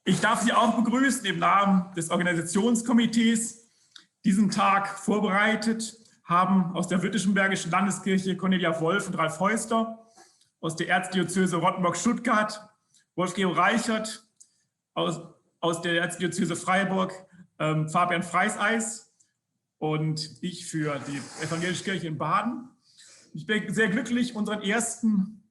Ich darf Sie auch begrüßen im Namen des Organisationskomitees. Diesen Tag vorbereitet haben aus der Württembergischen Landeskirche Cornelia Wolf und Ralf Heuster, aus der Erzdiözese Rottenburg-Stuttgart Wolf-Georg Reichert, aus der Erzdiözese Freiburg Fabian Freiseis und ich für die Evangelische Kirche in Baden. Ich bin sehr glücklich, unseren ersten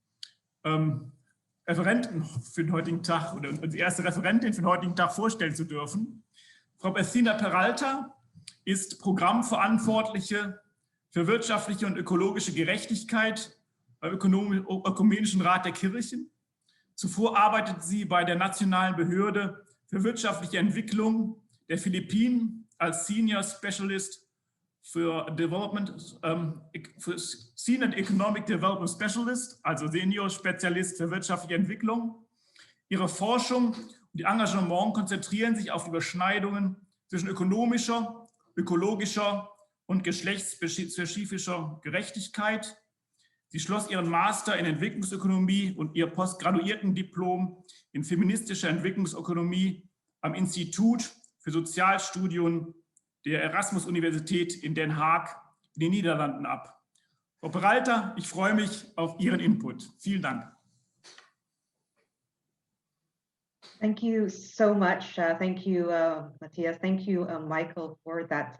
Referenten für den heutigen Tag oder die erste Referentin für den heutigen Tag vorstellen zu dürfen. Frau Athena Peralta ist Programmverantwortliche für wirtschaftliche und ökologische Gerechtigkeit beim Ökumenischen Rat der Kirchen. Zuvor arbeitet sie bei der Nationalen Behörde für wirtschaftliche Entwicklung der Philippinen als Senior Specialist für Senior Economic Development Specialist, also Senior-Spezialist für wirtschaftliche Entwicklung. Ihre Forschung und ihr Engagement konzentrieren sich auf die Überschneidungen zwischen ökonomischer, ökologischer und geschlechtsspezifischer Gerechtigkeit. Sie schloss ihren Master in Entwicklungsökonomie und ihr Postgraduiertendiplom in feministischer Entwicklungsökonomie am Institut für Sozialstudien der Erasmus-Universität in Den Haag in den Niederlanden ab. Frau Peralta, ich freue mich auf Ihren Input. Vielen Dank. Thank you so much. Thank you, Matthias. Thank you, Michael, for that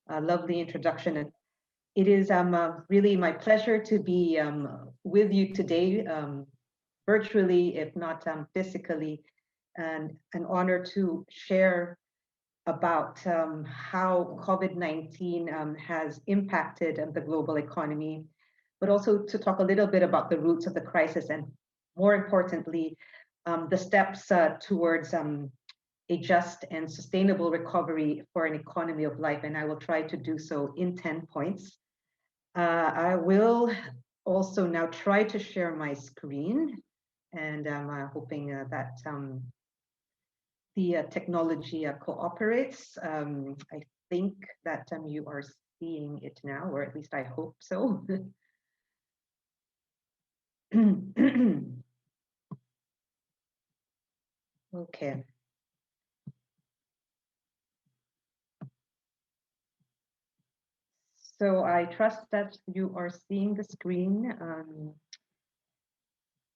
lovely introduction. And it is really my pleasure to be with you today, virtually, if not physically, and an honor to share about how COVID-19 has impacted the global economy, but also to talk a little bit about the roots of the crisis and, more importantly, the steps towards a just and sustainable recovery for an economy of life. And I will try to do so in 10 points. I will also now try to share my screen, and I'm hoping that the technology cooperates. I think that you are seeing it now, or at least I hope so. Okay. So I trust that you are seeing the screen.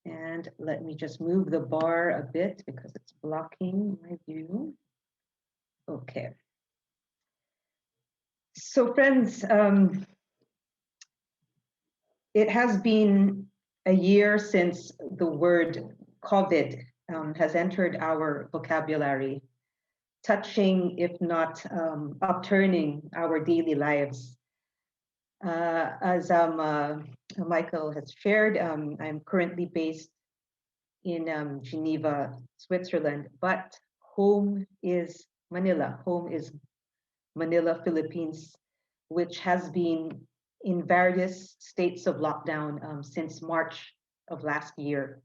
And let me just move the bar a bit because it's blocking my view. Okay. So friends, it has been a year since the word COVID has entered our vocabulary, touching, if not upturning, our daily lives. As Michael has shared, I'm currently based in Geneva, Switzerland, but home is Manila. Home is Manila, Philippines, which has been in various states of lockdown since March of last year.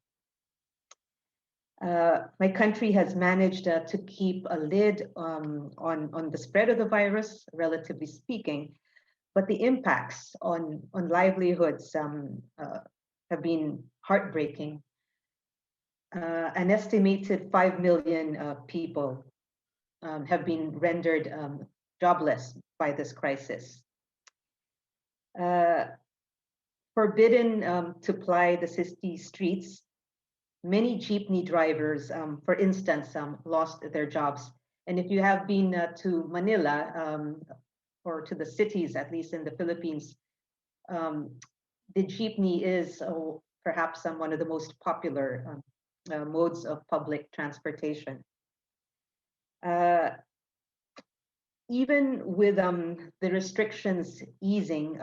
My country has managed to keep a lid on the spread of the virus, relatively speaking, but the impacts on livelihoods have been heartbreaking. An estimated 5 million people have been rendered jobless by this crisis. Forbidden to ply the city streets, many jeepney drivers, for instance, lost their jobs. And if you have been to Manila, or to the cities, at least in the Philippines, the jeepney is perhaps one of the most popular modes of public transportation. Even with the restrictions easing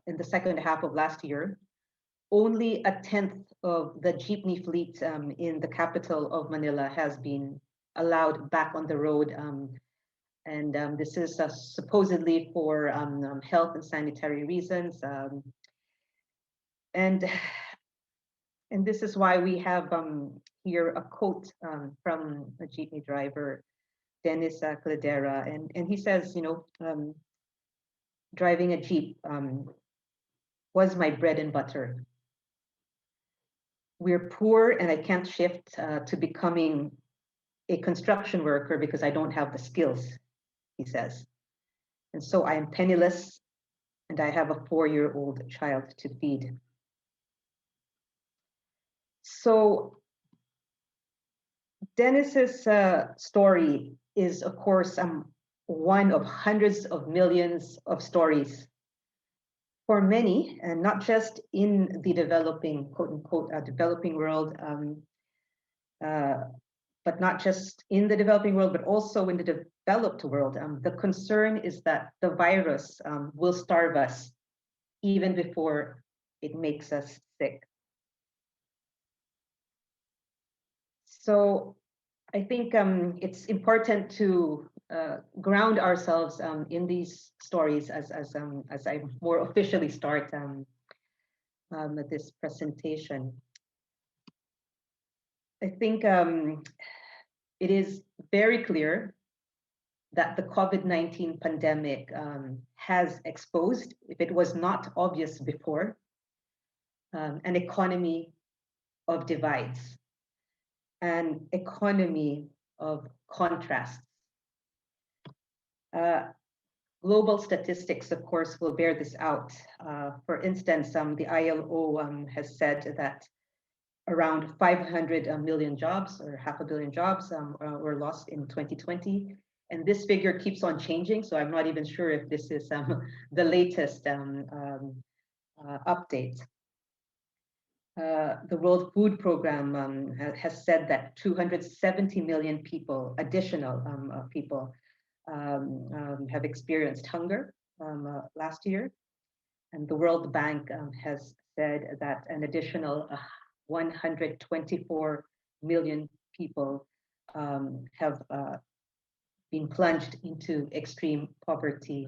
in the second half of last year, only 1/10 of the jeepney fleet in the capital of Manila has been allowed back on the road. And this is supposedly for health and sanitary reasons. And this is why we have here a quote from a jeepney driver, Dennis Cladera, and he says, you know, driving a jeep was my bread and butter. we're poor and I can't shift to becoming a construction worker because I don't have the skills, he says. And so I am penniless and I have a 4-year-old child to feed. So Dennis's story is, of course, one of hundreds of millions of stories for many, and not just in the developing, quote unquote, developing world, but not just in the developing world, but also in the developed world. The concern is that the virus will starve us even before it makes us sick. So I think it's important to ground ourselves in these stories as I more officially start this presentation. I think it is very clear that the COVID-19 pandemic has exposed, if it was not obvious before, an economy of divides, an economy of contrasts. Global statistics, of course, will bear this out. For instance, the ILO has said that around 500 million jobs, or 500 million jobs, were lost in 2020. And this figure keeps on changing, so I'm not even sure if this is the latest update. The World Food Program has said that 270 million people, additional people, have experienced hunger last year. And the World Bank has said that an additional 124 million people have been plunged into extreme poverty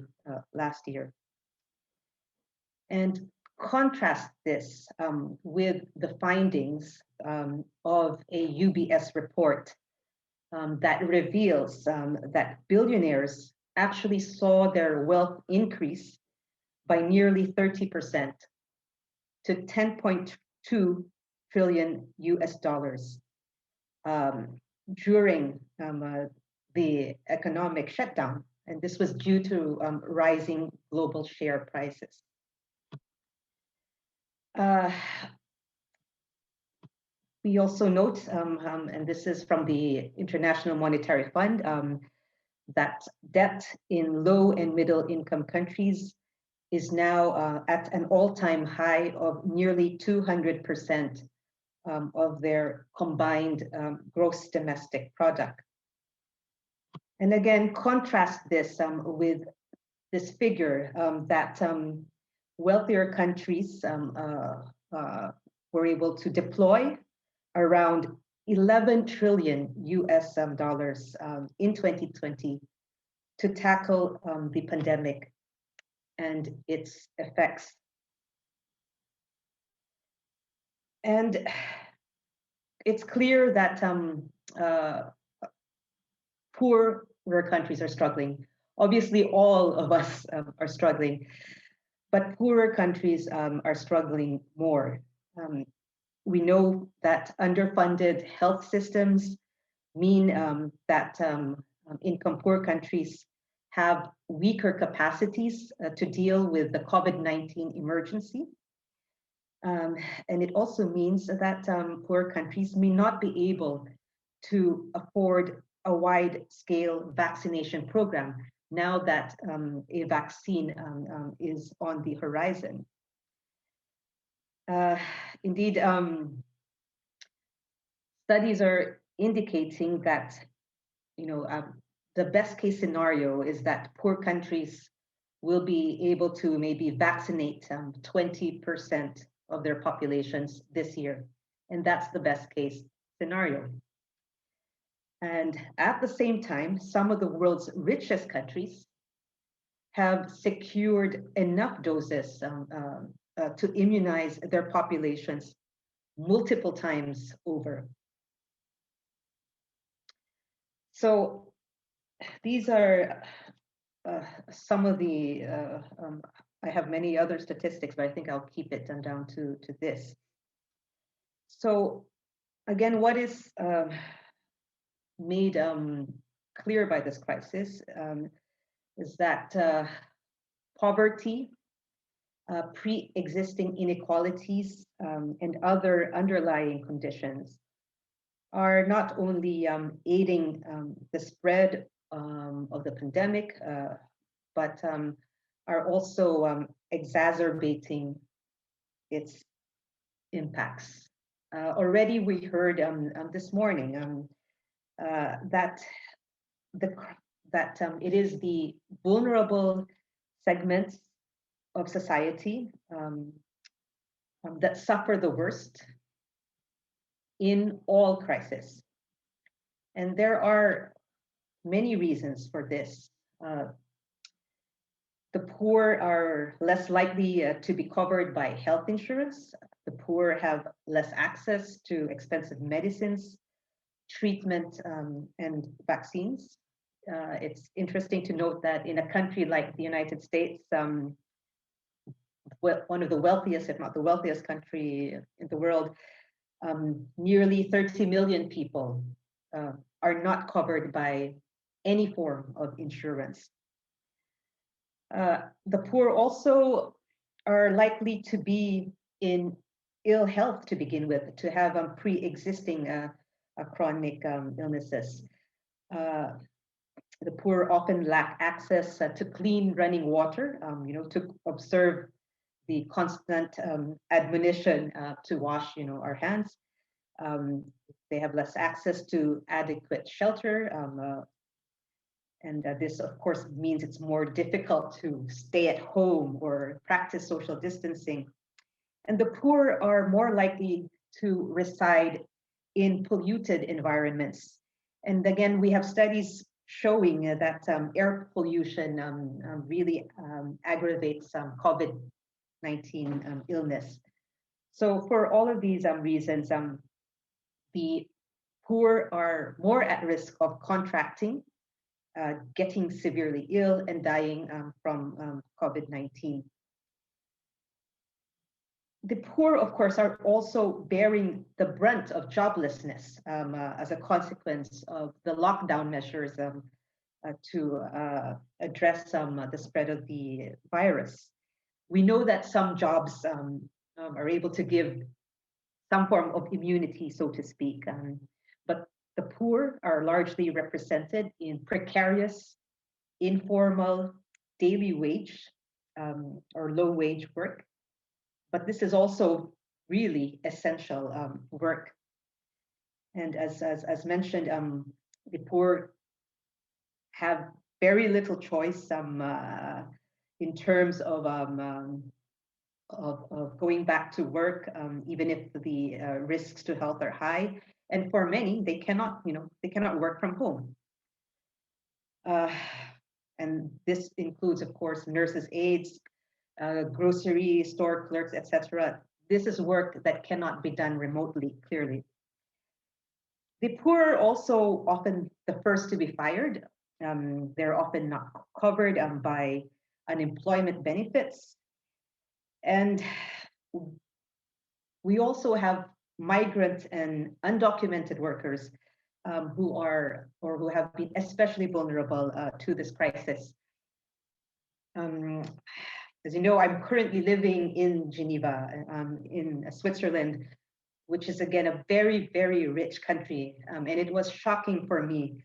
last year. And contrast this with the findings of a UBS report that reveals that billionaires actually saw their wealth increase by nearly 30% to 10.2 trillion US dollars during the economic shutdown. And this was due to rising global share prices. We also note, and this is from the International Monetary Fund, that debt in low and middle income countries is now at an all-time high of nearly 200% of their combined gross domestic product. And again, contrast this with this figure that wealthier countries were able to deploy around 11 trillion US dollars in 2020 to tackle the pandemic and its effects. And it's clear that poorer countries are struggling. Obviously, all of us are struggling, but poorer countries are struggling more. We know that underfunded health systems mean that income-poor countries have weaker capacities to deal with the COVID-19 emergency. And it also means that poor countries may not be able to afford a wide-scale vaccination program now that a vaccine is on the horizon. Indeed, studies are indicating that, the best case scenario is that poor countries will be able to maybe vaccinate 20% of their populations this year. And that's the best case scenario. And at the same time, some of the world's richest countries have secured enough doses to immunize their populations multiple times over. So these are some of the, I have many other statistics, but I think I'll keep it down to this. So again, what is made clear by this crisis is that poverty, pre-existing inequalities, and other underlying conditions are not only aiding the spread of the pandemic, but are also exacerbating its impacts. Already we heard this morning that it is the vulnerable segments of society that suffer the worst in all crises. And there are many reasons for this. The poor are less likely to be covered by health insurance. The poor have less access to expensive medicines, treatment, and vaccines. It's interesting to note that in a country like the United States, one of the wealthiest, if not the wealthiest country in the world, nearly 30 million people are not covered by any form of insurance. The poor also are likely to be in ill health to begin with, to have pre-existing chronic illnesses. The poor often lack access to clean running water, to observe the constant admonition to wash, our hands. They have less access to adequate shelter. And this, of course, means it's more difficult to stay at home or practice social distancing. And the poor are more likely to reside in polluted environments. And again, we have studies showing that air pollution really aggravates COVID-19 illness. So for all of these reasons, the poor are more at risk of contracting, getting severely ill, and dying from COVID-19. The poor, of course, are also bearing the brunt of joblessness as a consequence of the lockdown measures to address the spread of the virus. We know that some jobs are able to give some form of immunity, so to speak, but the poor are largely represented in precarious, informal, daily wage or low wage work. But this is also really essential work. And as mentioned, the poor have very little choice in terms of going back to work, even if the risks to health are high. And for many, they cannot work from home. And this includes, of course, nurses' aides, grocery store clerks, etc. This is work that cannot be done remotely, clearly. The poor are also often the first to be fired. They're often not covered by unemployment benefits. And we also have migrant and undocumented workers who have been especially vulnerable to this crisis. As you know, I'm currently living in Geneva, in Switzerland, which is again a very, very rich country. And it was shocking for me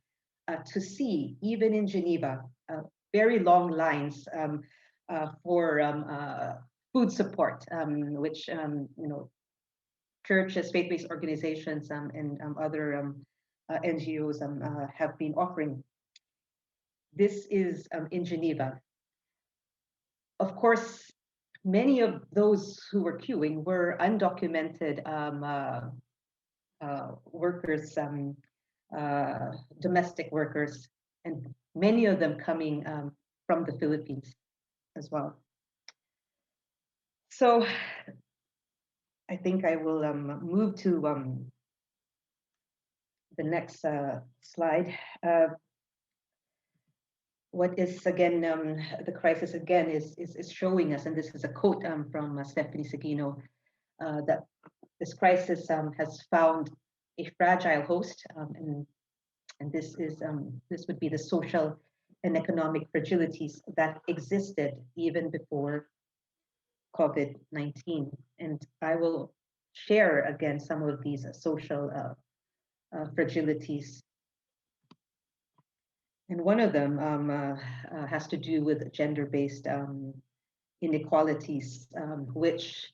to see, even in Geneva, very long lines for food support, which churches, faith-based organizations, and other NGOs have been offering. This is in Geneva. Of course, many of those who were queuing were undocumented workers, domestic workers, and many of them coming from the Philippines as well. So I think I will move to the next slide. What is again the crisis again is showing us, and this is a quote from Stephanie Seguino, that this crisis has found a fragile host, and this would be the social and economic fragilities that existed even before COVID-19. And I will share again some of these social fragilities. And one of them has to do with gender-based inequalities, which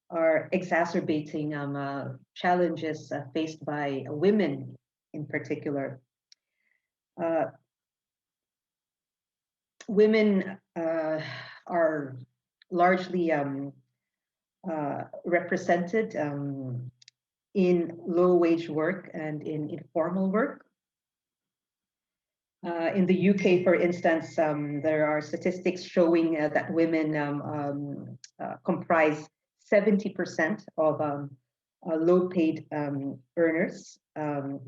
are exacerbating challenges faced by women in particular. Women are largely represented in low-wage work and in informal work. In the UK, for instance, there are statistics showing that women comprise 70% of low-paid earners.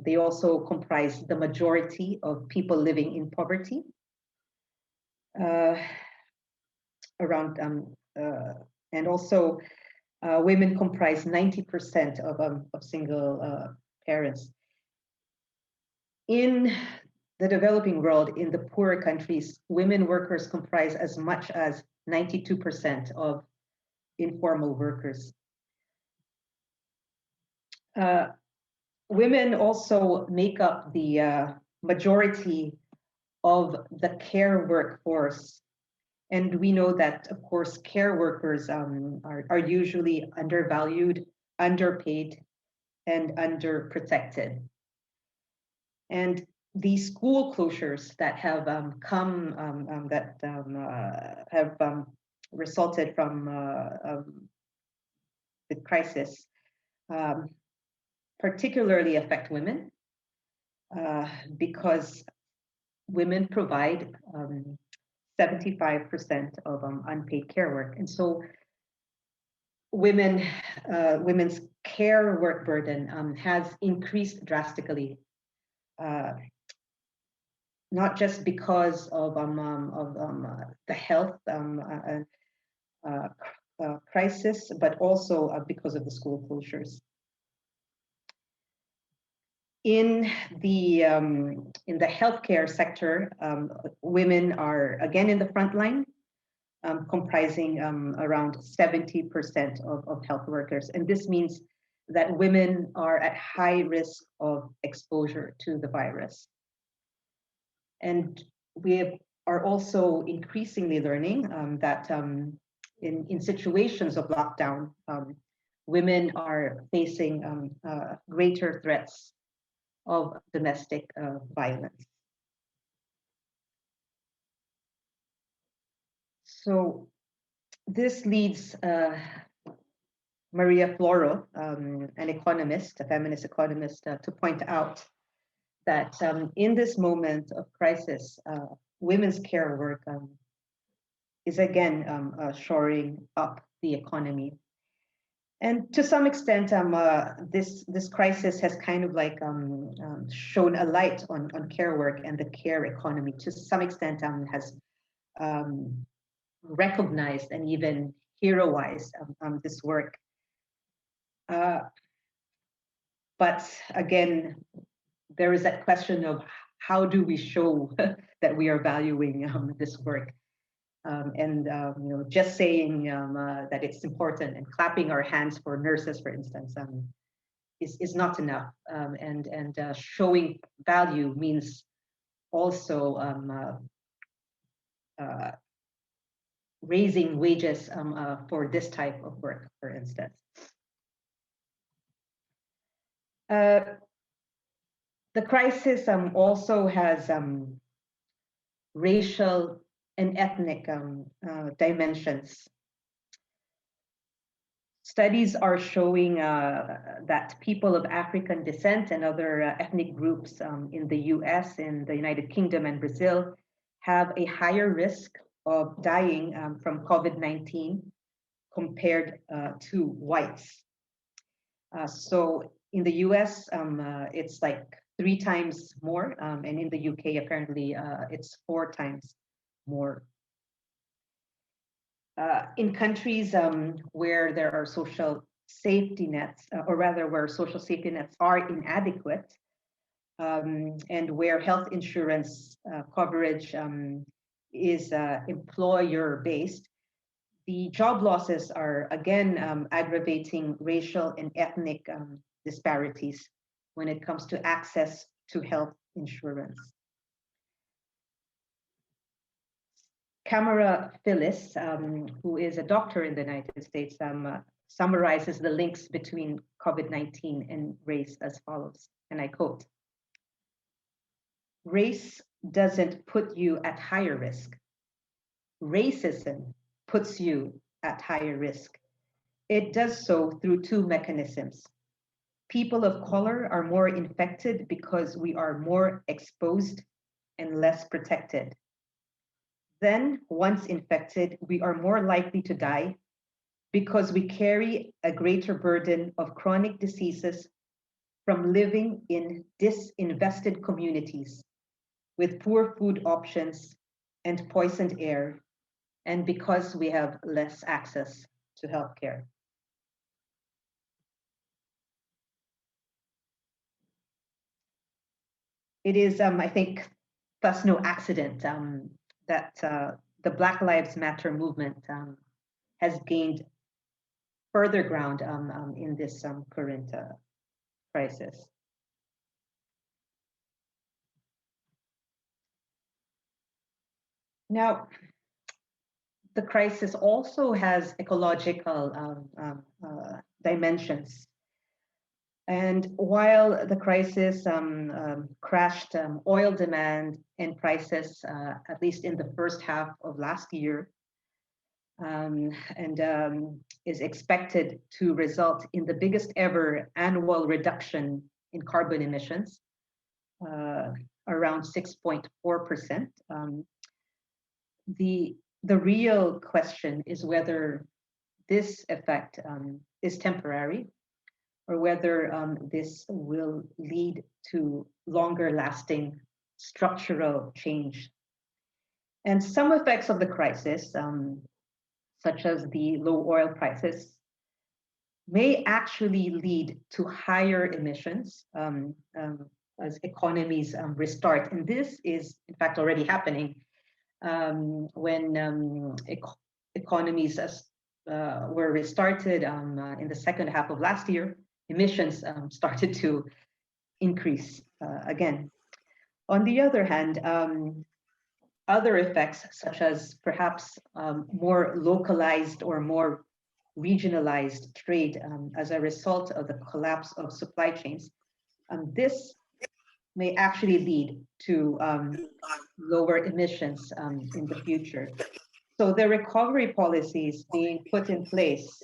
They also comprise the majority of people living in poverty. And also women comprise 90% of single parents. In the developing world, in the poorer countries, women workers comprise as much as 92% of informal workers. Women also make up the majority of the care workforce. And we know that, of course, care workers are usually undervalued, underpaid, and underprotected. And the school closures that have resulted from the crisis particularly affect women because women provide 75% of unpaid care work. And so women's care work burden has increased drastically, not just because of the health crisis, but also because of the school closures. In the healthcare sector, women are again in the front line, comprising around 70% of health workers. And this means that women are at high risk of exposure to the virus. And we are also increasingly learning that in situations of lockdown, women are facing greater threats of domestic violence. So this leads Maria Floro, an economist, a feminist economist, to point out that in this moment of crisis, women's care work is again shoring up the economy. And to some extent, this crisis has kind of like shown a light on care work and the care economy. To some extent, has recognized and even heroized this work. But again, there is that question of how do we show that we are valuing this work? Just saying that it's important and clapping our hands for nurses, for instance, is not enough. And showing value means also raising wages for this type of work, for instance. The crisis also has racial and ethnic dimensions. Studies are showing that people of African descent and other ethnic groups in the US, in the United Kingdom and Brazil have a higher risk of dying from COVID-19 compared to whites. So in the US, it's like 3 times more, and in the UK, apparently, it's 4 times more. In countries where there are social safety nets, or rather where social safety nets are inadequate, and where health insurance coverage is employer-based, the job losses are again aggravating racial and ethnic disparities when it comes to access to health insurance. Camera Phyllis, who is a doctor in the United States, summarizes the links between COVID-19 and race as follows, and I quote, "Race doesn't put you at higher risk. Racism puts you at higher risk. It does so through two mechanisms. People of color are more infected because we are more exposed and less protected. Then, once infected, we are more likely to die because we carry a greater burden of chronic diseases from living in disinvested communities with poor food options and poisoned air, and because we have less access to healthcare." It is, I think, thus no accident that the Black Lives Matter movement has gained further ground in this current crisis. Now, the crisis also has ecological dimensions. And while the crisis crashed oil demand and prices, at least in the first half of last year, and is expected to result in the biggest ever annual reduction in carbon emissions, around 6.4%. The real question is whether this effect is temporary, or whether this will lead to longer lasting structural change. And some effects of the crisis, such as the low oil prices, may actually lead to higher emissions as economies restart. And this is, in fact, already happening when economies were restarted in the second half of last year. Emissions started to increase again. On the other hand, other effects, such as perhaps more localized or more regionalized trade as a result of the collapse of supply chains, this may actually lead to lower emissions in the future. So the recovery policies being put in place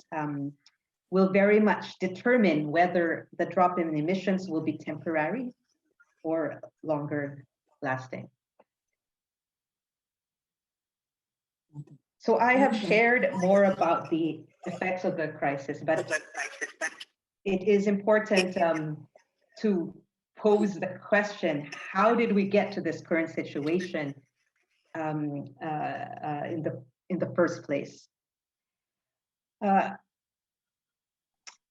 will very much determine whether the drop in emissions will be temporary or longer lasting. So I have shared more about the effects of the crisis, but it is important to pose the question, how did we get to this current situation in the first place?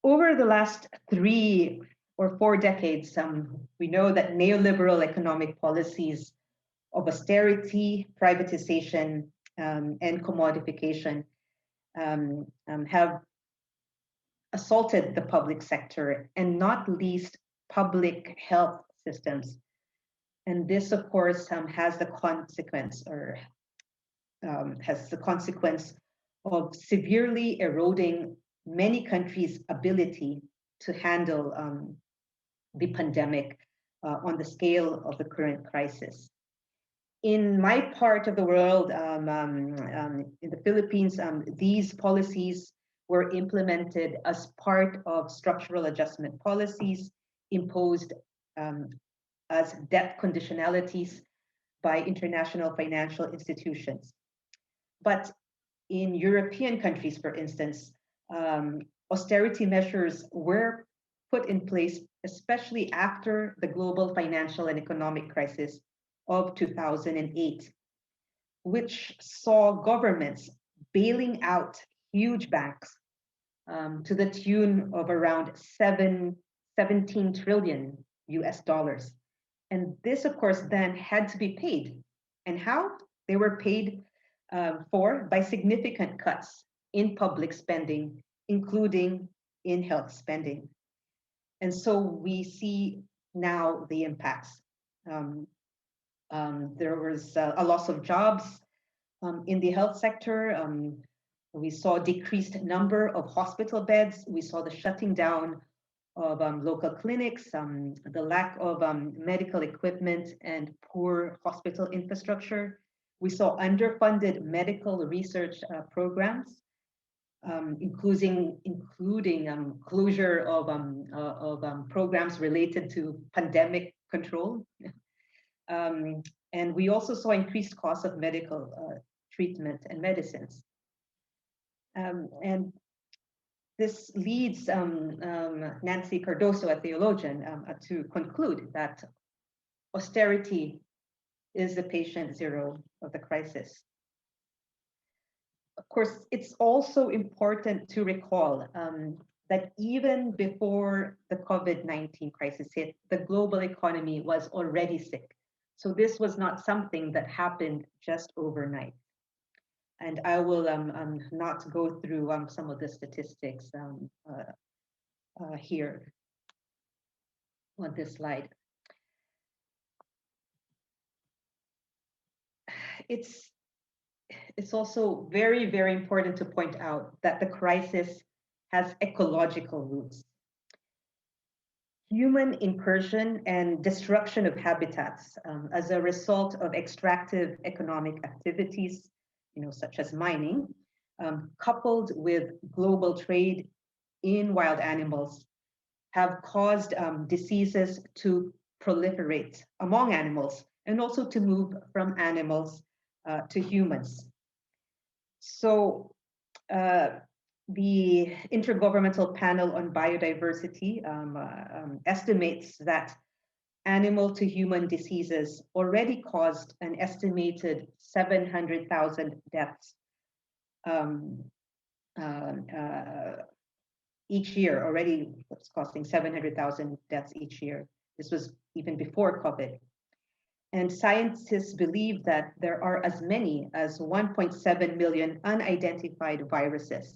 Over the last 3 or 4 decades, we know that neoliberal economic policies of austerity, privatization, and commodification have assaulted the public sector, and not least public health systems. And this, of course, has the consequence of severely eroding many countries' ability to handle the pandemic on the scale of the current crisis. In my part of the world, in the Philippines, these policies were implemented as part of structural adjustment policies imposed as debt conditionalities by international financial institutions. But in European countries, for instance, austerity measures were put in place, especially after the global financial and economic crisis of 2008, which saw governments bailing out huge banks to the tune of around 17 trillion US dollars. And this, of course, then had to be paid. And how? They were paid for by significant cuts in public spending, including in health spending. And so we see now the impacts. There was a loss of jobs in the health sector. We saw a decreased number of hospital beds. We saw the shutting down of local clinics, the lack of medical equipment and poor hospital infrastructure. We saw underfunded medical research programs, including closure of programs related to pandemic control. And we also saw increased costs of medical treatment and medicines. And this leads Nancy Cardoso, a theologian, to conclude that austerity is the patient zero of the crisis. Of course, it's also important to recall that even before the COVID-19 crisis hit, the global economy was already sick. So this was not something that happened just overnight. And I will not go through some of the statistics here on this slide. It's also very, very important to point out that the crisis has ecological roots. Human incursion and destruction of habitats as a result of extractive economic activities, such as mining, coupled with global trade in wild animals, have caused diseases to proliferate among animals and also to move from animals to humans. So the Intergovernmental Panel on Biodiversity estimates that animal to human diseases already caused an estimated 700,000 deaths each year. Already it's costing 700,000 deaths each year. This was even before COVID. And scientists believe that there are as many as 1.7 million unidentified viruses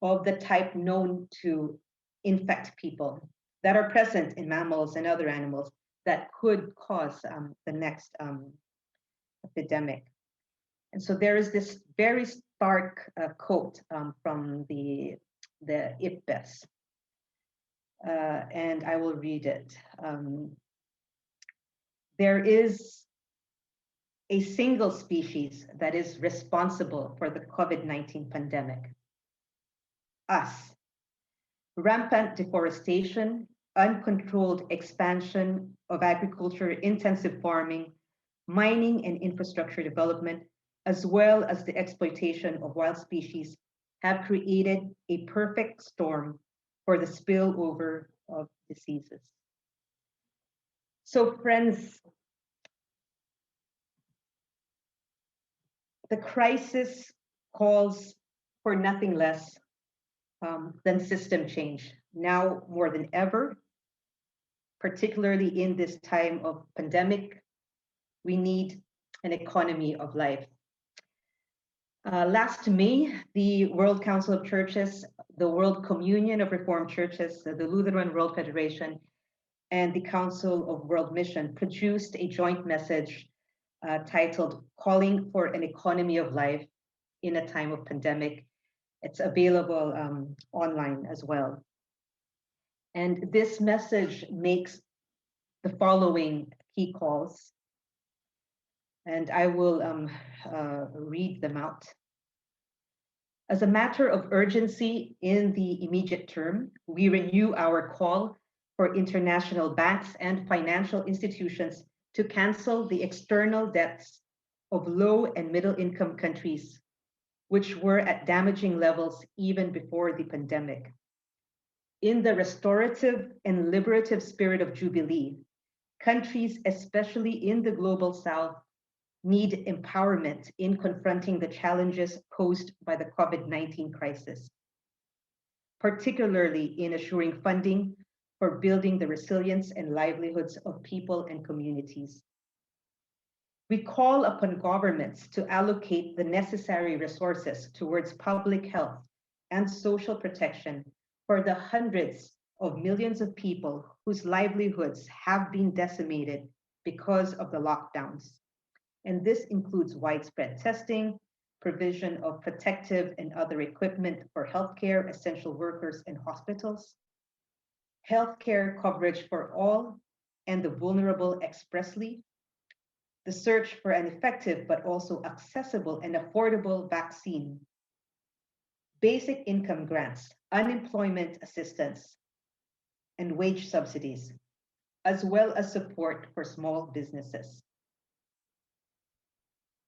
of the type known to infect people that are present in mammals and other animals that could cause the next epidemic. And so there is this very stark quote from the IPBES, and I will read it. There is a single species that is responsible for the COVID-19 pandemic: us. Rampant deforestation, uncontrolled expansion of agriculture, intensive farming, mining and infrastructure development, as well as the exploitation of wild species, have created a perfect storm for the spillover of diseases. So friends, the crisis calls for nothing less than system change. Now more than ever, particularly in this time of pandemic, we need an economy of life. Last May, the World Council of Churches, the World Communion of Reformed Churches, the Lutheran World Federation, and the Council of World Mission produced a joint message titled "Calling for an Economy of Life in a Time of Pandemic." It's available online as well. And this message makes the following key calls, and I will read them out. As a matter of urgency in the immediate term, we renew our call for international banks and financial institutions to cancel the external debts of low and middle income countries, which were at damaging levels even before the pandemic. In the restorative and liberative spirit of Jubilee, countries, especially in the global South, need empowerment in confronting the challenges posed by the COVID-19 crisis. particularly in assuring funding for building the resilience and livelihoods of people and communities. We call upon governments to allocate the necessary resources towards public health and social protection for the hundreds of millions of people whose livelihoods have been decimated because of the lockdowns. And this includes widespread testing, provision of protective and other equipment for healthcare, essential workers, and hospitals, healthcare coverage for all and the vulnerable expressly, the search for an effective but also accessible and affordable vaccine, basic income grants, unemployment assistance, and wage subsidies, as well as support for small businesses.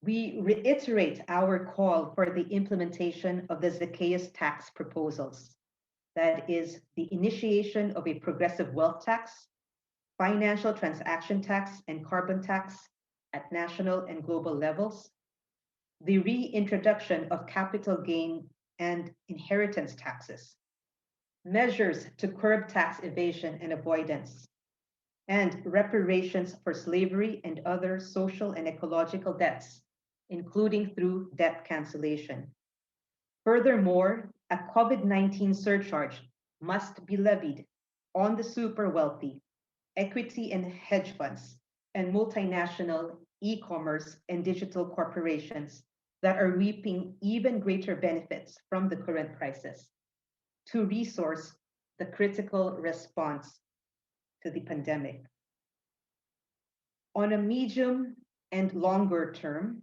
We reiterate our call for the implementation of the Zacchaeus tax proposals. That is the initiation of a progressive wealth tax, financial transaction tax, and carbon tax at national and global levels, the reintroduction of capital gain and inheritance taxes, measures to curb tax evasion and avoidance, and reparations for slavery and other social and ecological debts, including through debt cancellation. Furthermore, a COVID-19 surcharge must be levied on the super wealthy, equity and hedge funds, and multinational e-commerce and digital corporations that are reaping even greater benefits from the current crisis to resource the critical response to the pandemic. On a medium and longer term,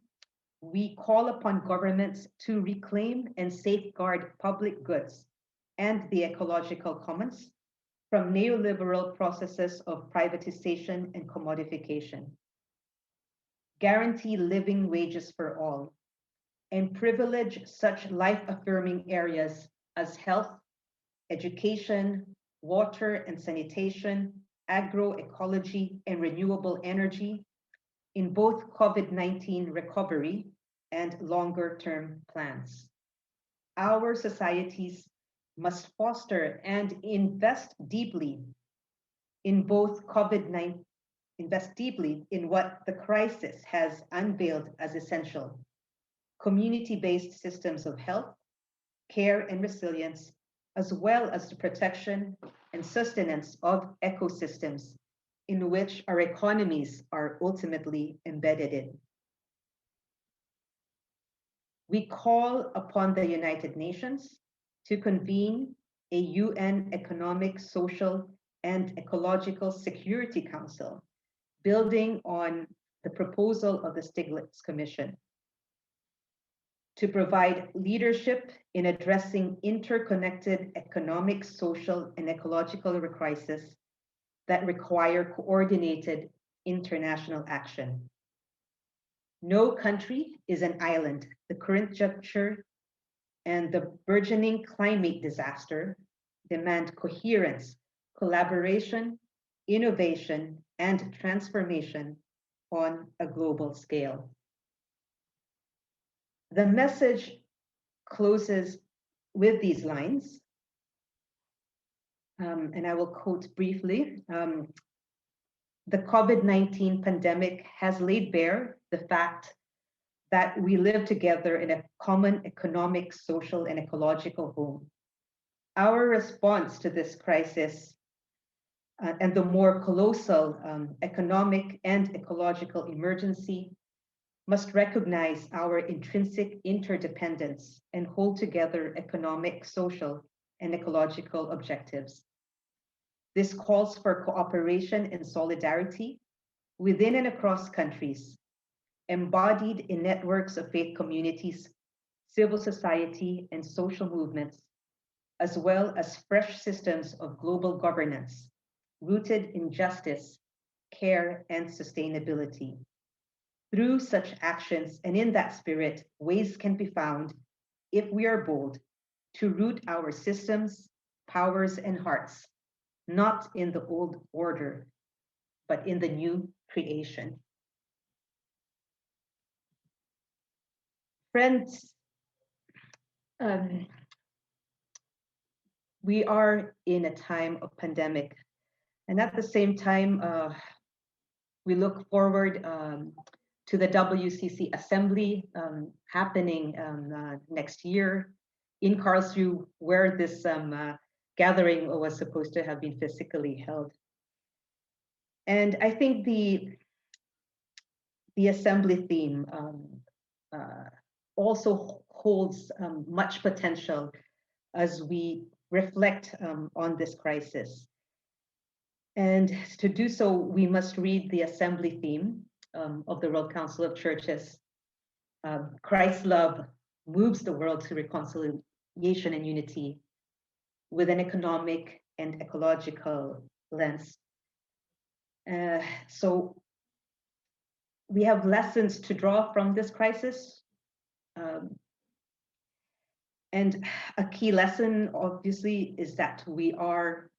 we call upon governments to reclaim and safeguard public goods and the ecological commons from neoliberal processes of privatization and commodification, guarantee living wages for all, and privilege such life-affirming areas as health, education, water and sanitation, agroecology, and renewable energy in both COVID-19 recovery and longer-term plans. Our societies must foster and invest deeply in both COVID-19, invest deeply in what the crisis has unveiled as essential: community-based systems of health, care, and resilience, as well as the protection and sustenance of ecosystems in which our economies are ultimately embedded in. We call upon the United Nations to convene a UN Economic, Social, and Ecological Security Council, building on the proposal of the Stiglitz Commission, to provide leadership in addressing interconnected economic, social, and ecological crises that require coordinated international action. No country is an island. The current juncture and the burgeoning climate disaster demand coherence, collaboration, innovation, and transformation on a global scale. The message closes with these lines, and I will quote briefly. The COVID-19 pandemic has laid bare the fact that we live together in a common economic, social, and ecological home. Our response to this crisis and the more colossal economic and ecological emergency must recognize our intrinsic interdependence and hold together economic, social, and ecological objectives. This calls for cooperation and solidarity within and across countries, embodied in networks of faith communities, civil society, and social movements, as well as fresh systems of global governance rooted in justice, care, and sustainability. Through such actions and in that spirit, ways can be found, if we are bold, to root our systems, powers, and hearts, not in the old order, but in the new creation. Friends, we are in a time of pandemic, and at the same time, we look forward to the WCC Assembly happening next year in Karlsruhe, where this gathering was supposed to have been physically held. And I think the assembly theme also holds much potential as we reflect on this crisis. And to do so, we must read the assembly theme of the World Council of Churches. Christ's love moves the world to reconciliation and unity with an economic and ecological lens. So we have lessons to draw from this crisis. And a key lesson, obviously, is that we are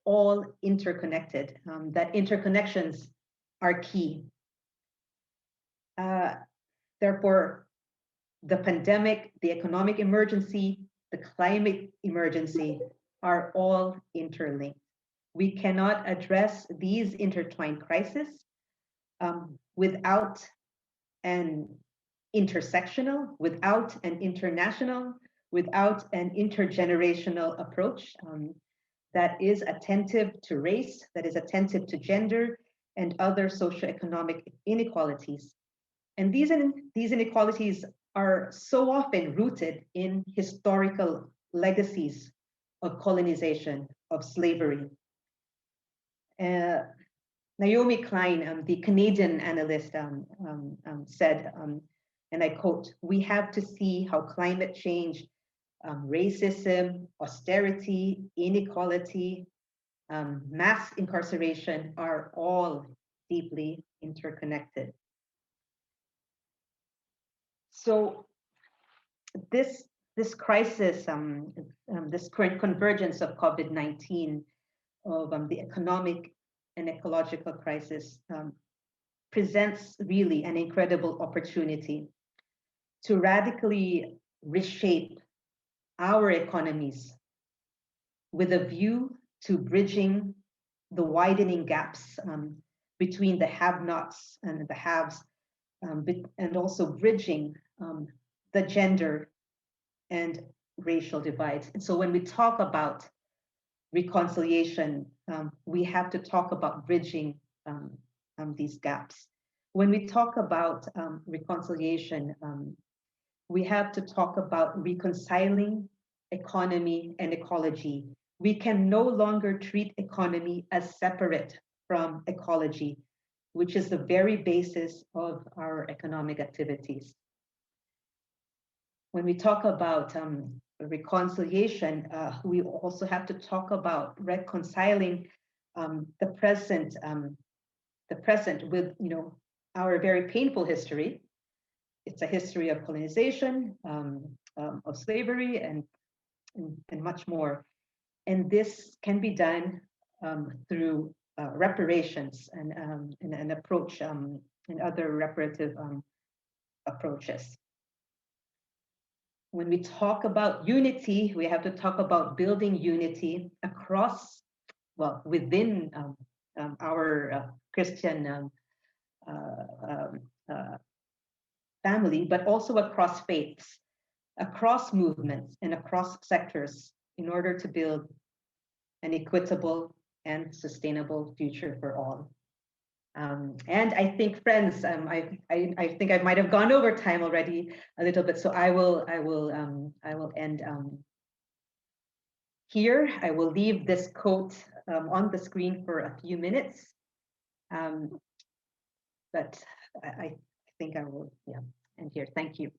all interconnected, that interconnections are key. Therefore, the pandemic, the economic emergency, the climate emergency are all interlinked. We cannot address these intertwined crises without an intersectional, without an international, without an intergenerational approach that is attentive to race, that is attentive to gender and other socioeconomic inequalities. And these inequalities are so often rooted in historical legacies of colonization, of slavery. Naomi Klein, the Canadian analyst, said, and I quote, "We have to see how climate change, racism, austerity, inequality, mass incarceration are all deeply interconnected." So this crisis, this current convergence of COVID-19, of the economic and ecological crisis, presents really an incredible opportunity to radically reshape our economies with a view to bridging the widening gaps between the have-nots and the haves, and also bridging the gender and racial divides. And so when we talk about reconciliation, we have to talk about bridging these gaps. When we talk about reconciliation, we have to talk about reconciling economy and ecology. We can no longer treat economy as separate from ecology, which is the very basis of our economic activities. When we talk about reconciliation, we also have to talk about reconciling the present with, our very painful history. It's a history of colonization, of slavery, and much more. And this can be done through reparations and an approach and other reparative approaches. When we talk about unity, we have to talk about building unity across, well, within our Christian family, but also across faiths, across movements, and across sectors in order to build an equitable and sustainable future for all. And I think, friends, I think I might have gone over time already a little bit, so I will end here. I will leave this quote on the screen for a few minutes, but I think I will end here. Thank you.